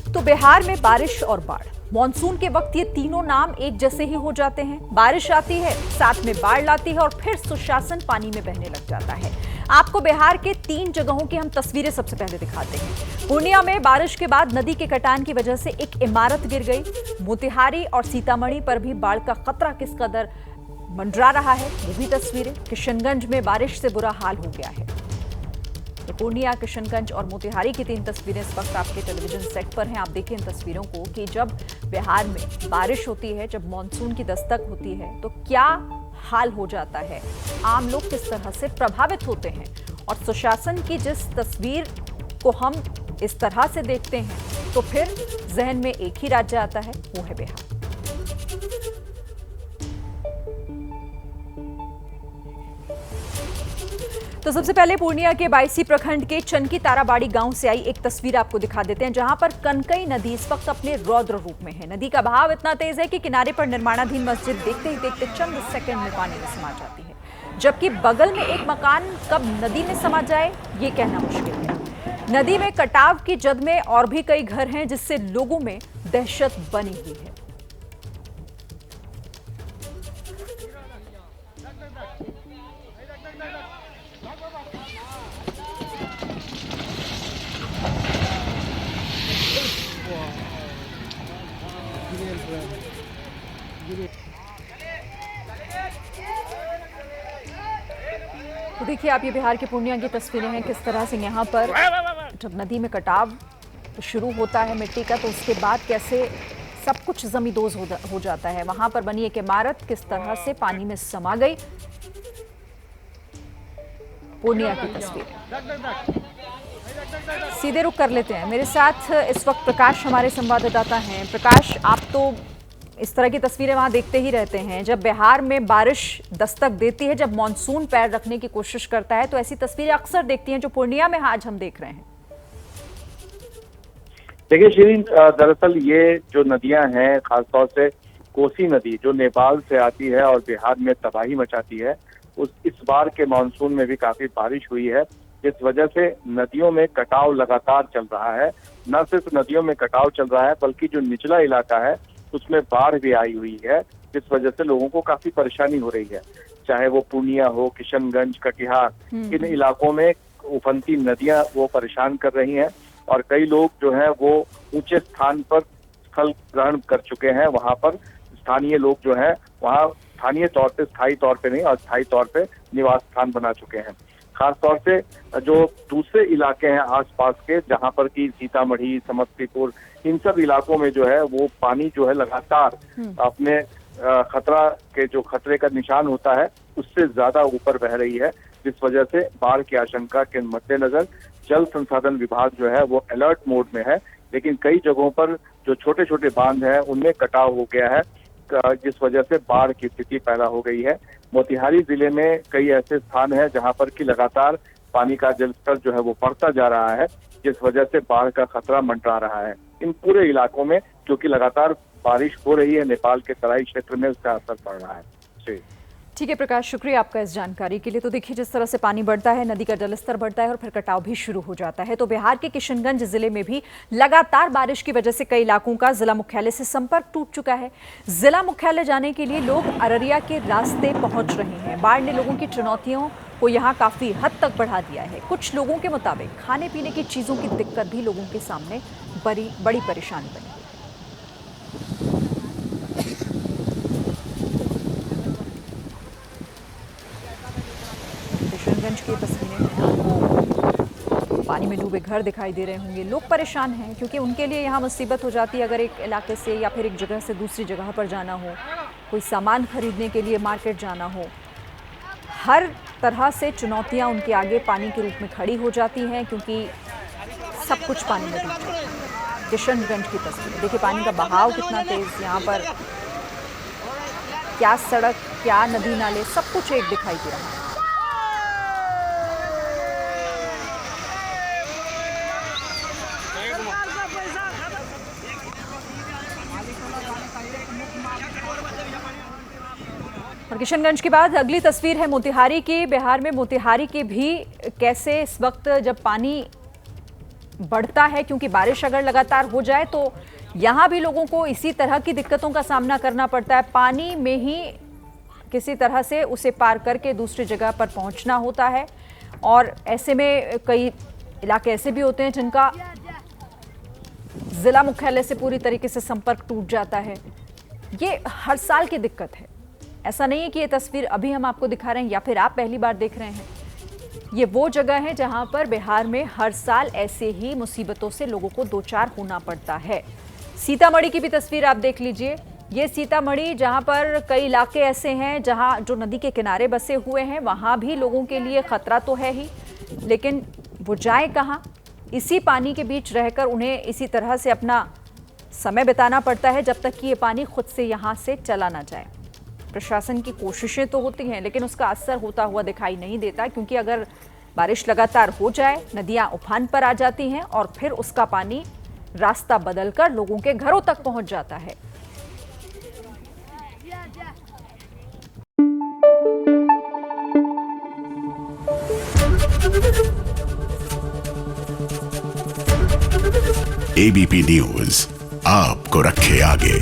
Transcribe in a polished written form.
तो बिहार में बारिश और बाढ़, मॉनसून के वक्त ये तीनों नाम एक जैसे ही हो जाते हैं। बारिश आती है, साथ में बाढ़ लाती है और फिर सुशासन पानी में बहने लग जाता है। आपको बिहार के 3 जगहों की हम तस्वीरें सबसे पहले दिखाते हैं। पूर्णिया में बारिश के बाद नदी के कटान की वजह से एक इमारत गिर गई। मोतिहारी और सीतामढ़ी पर भी बाढ़ का खतरा किस कदर मंडरा रहा है, ये भी तस्वीरें। किशनगंज में बारिश से बुरा हाल हो गया है। तो पूर्णिया, किशनगंज और मोतिहारी की 3 तस्वीरें इस वक्त आपके टेलीविजन सेट पर हैं। आप देखें इन तस्वीरों को कि जब बिहार में बारिश होती है, जब मॉनसून की दस्तक होती है, तो क्या हाल हो जाता है, आम लोग किस तरह से प्रभावित होते हैं। और सुशासन की जिस तस्वीर को हम इस तरह से देखते हैं तो फिर जहन में एक ही राज्य आता है, वो है बिहार। तो सबसे पहले पूर्णिया के बायसी प्रखंड के चनकी ताराबाड़ी गांव से आई एक तस्वीर आपको दिखा देते हैं, जहां पर कनकई नदी इस वक्त अपने रौद्र रूप में है। नदी का बहाव इतना तेज है कि किनारे पर निर्माणाधीन मस्जिद देखते ही देखते चंद सेकंड में पानी में समा जाती है, जबकि बगल में एक मकान कब नदी में समा जाए ये कहना मुश्किल है। नदी में कटाव की जद में और भी कई घर हैं, जिससे लोगों में दहशत बनी हुई है। तो देखिए आप, ये बिहार के पूर्णिया की तस्वीरें हैं, किस तरह से यहाँ पर जब नदी में कटाव शुरू होता है मिट्टी का, तो उसके बाद कैसे सब कुछ जमींदोज हो जाता है। वहां पर बनी एक इमारत किस तरह से पानी में समा गई। पूर्णिया की तस्वीर सीधे रुख कर लेते हैं। मेरे साथ इस वक्त प्रकाश हमारे संवाददाता हैं। प्रकाश, आप तो इस तरह की तस्वीरें वहां देखते ही रहते हैं। जब बिहार में बारिश दस्तक देती है, जब मॉनसून पैर रखने की कोशिश करता है, तो ऐसी तस्वीरें अक्सर देखती हैं जो पूर्णिया में आज हम देख रहे हैं। देखिए शिरीन, दरअसल ये जो नदियां हैं, खासतौर से कोसी नदी जो नेपाल से आती है और बिहार में तबाही मचाती है, इस बार के मानसून में भी काफी बारिश हुई है, जिस वजह से नदियों में कटाव लगातार चल रहा है। न सिर्फ नदियों में कटाव चल रहा है, बल्कि जो निचला इलाका है उसमें बाढ़ भी आई हुई है, जिस वजह से लोगों को काफी परेशानी हो रही है। चाहे वो पूर्णिया हो, किशनगंज, कटिहार, इन इलाकों में उफनती नदियां वो परेशान कर रही हैं और कई लोग जो हैं वो ऊंचे स्थान पर स्थल ग्रहण कर चुके हैं। वहां पर स्थानीय लोग जो हैं वहां स्थानीय तौर पे, स्थायी तौर पे नहीं, अस्थायी तौर पे निवास स्थान बना चुके हैं। खासतौर से जो दूसरे इलाके हैं आसपास के, जहां पर कि सीतामढ़ी, समस्तीपुर, इन सब इलाकों में जो है वो पानी जो है लगातार अपने खतरे का निशान होता है उससे ज्यादा ऊपर बह रही है, जिस वजह से बाढ़ की आशंका के मद्देनजर जल संसाधन विभाग जो है वो अलर्ट मोड में है। लेकिन कई जगहों पर जो छोटे छोटे बांध हैं उनमें कटाव हो गया है, जिस वजह से बाढ़ की स्थिति पैदा हो गई है। मोतिहारी जिले में कई ऐसे स्थान हैं जहां पर कि लगातार पानी का जलस्तर जो है वो बढ़ता जा रहा है, जिस वजह से बाढ़ का खतरा मंडरा रहा है। इन पूरे इलाकों में क्योंकि लगातार बारिश हो रही है, नेपाल के तराई क्षेत्र में उसका असर पड़ रहा है। जी ठीक है प्रकाश, शुक्रिया आपका इस जानकारी के लिए। तो देखिए जिस तरह से पानी बढ़ता है, नदी का जलस्तर बढ़ता है और फिर कटाव भी शुरू हो जाता है। तो बिहार के किशनगंज जिले में भी लगातार बारिश की वजह से कई इलाकों का जिला मुख्यालय से संपर्क टूट चुका है। जिला मुख्यालय जाने के लिए लोग अररिया के रास्ते पहुंच रहे हैं। बाढ़ ने लोगों की चुनौतियों को यहाँ काफी हद तक बढ़ा दिया है। कुछ लोगों के मुताबिक खाने पीने की चीजों की दिक्कत भी लोगों के सामने बड़ी परेशानी बनी है। किशनगंज की तस्वीरें आपको पानी में डूबे घर दिखाई दे रहे होंगे। लोग परेशान हैं क्योंकि उनके लिए यहाँ मुसीबत हो जाती है अगर एक इलाके से या फिर एक जगह से दूसरी जगह पर जाना हो, कोई सामान खरीदने के लिए मार्केट जाना हो। हर तरह से चुनौतियाँ उनके आगे पानी के रूप में खड़ी हो जाती हैं, क्योंकि सब कुछ पानी में डूब जाता है। किशनगंज की तस्वीरें देखिए, पानी का बहाव कितना तेज, यहाँ पर क्या सड़क, क्या नदी नाले, सब कुछ एक दिखाई दे रहा है। और किशनगंज के बाद अगली तस्वीर है मोतिहारी की। बिहार में मोतिहारी के भी कैसे इस वक्त जब पानी बढ़ता है, क्योंकि बारिश अगर लगातार हो जाए तो यहाँ भी लोगों को इसी तरह की दिक्कतों का सामना करना पड़ता है। पानी में ही किसी तरह से उसे पार करके दूसरी जगह पर पहुंचना होता है, और ऐसे में कई इलाके ऐसे भी होते हैं जिनका जिला मुख्यालय से पूरी तरीके से संपर्क टूट जाता है। ये हर साल की दिक्कत है, ऐसा नहीं है कि ये तस्वीर अभी हम आपको दिखा रहे हैं या फिर आप पहली बार देख रहे हैं। ये वो जगह है जहां पर बिहार में हर साल ऐसे ही मुसीबतों से लोगों को दो चार होना पड़ता है। सीतामढ़ी की भी तस्वीर आप देख लीजिए। ये सीतामढ़ी, जहां पर कई इलाके ऐसे हैं जहां जो नदी के किनारे बसे हुए हैं, वहां भी लोगों के लिए खतरा तो है ही, लेकिन वो जाए कहां? इसी पानी के बीच रहकर उन्हें इसी तरह से अपना समय बिताना पड़ता है जब तक कि ये पानी खुद से यहाँ से चला ना जाए। प्रशासन की कोशिशें तो होती हैं, लेकिन उसका असर होता हुआ दिखाई नहीं देता, क्योंकि अगर बारिश लगातार हो जाए, नदियां उफान पर आ जाती हैं और फिर उसका पानी रास्ता बदलकर लोगों के घरों तक पहुंच जाता है। एबीपी न्यूज आपको रखे आगे।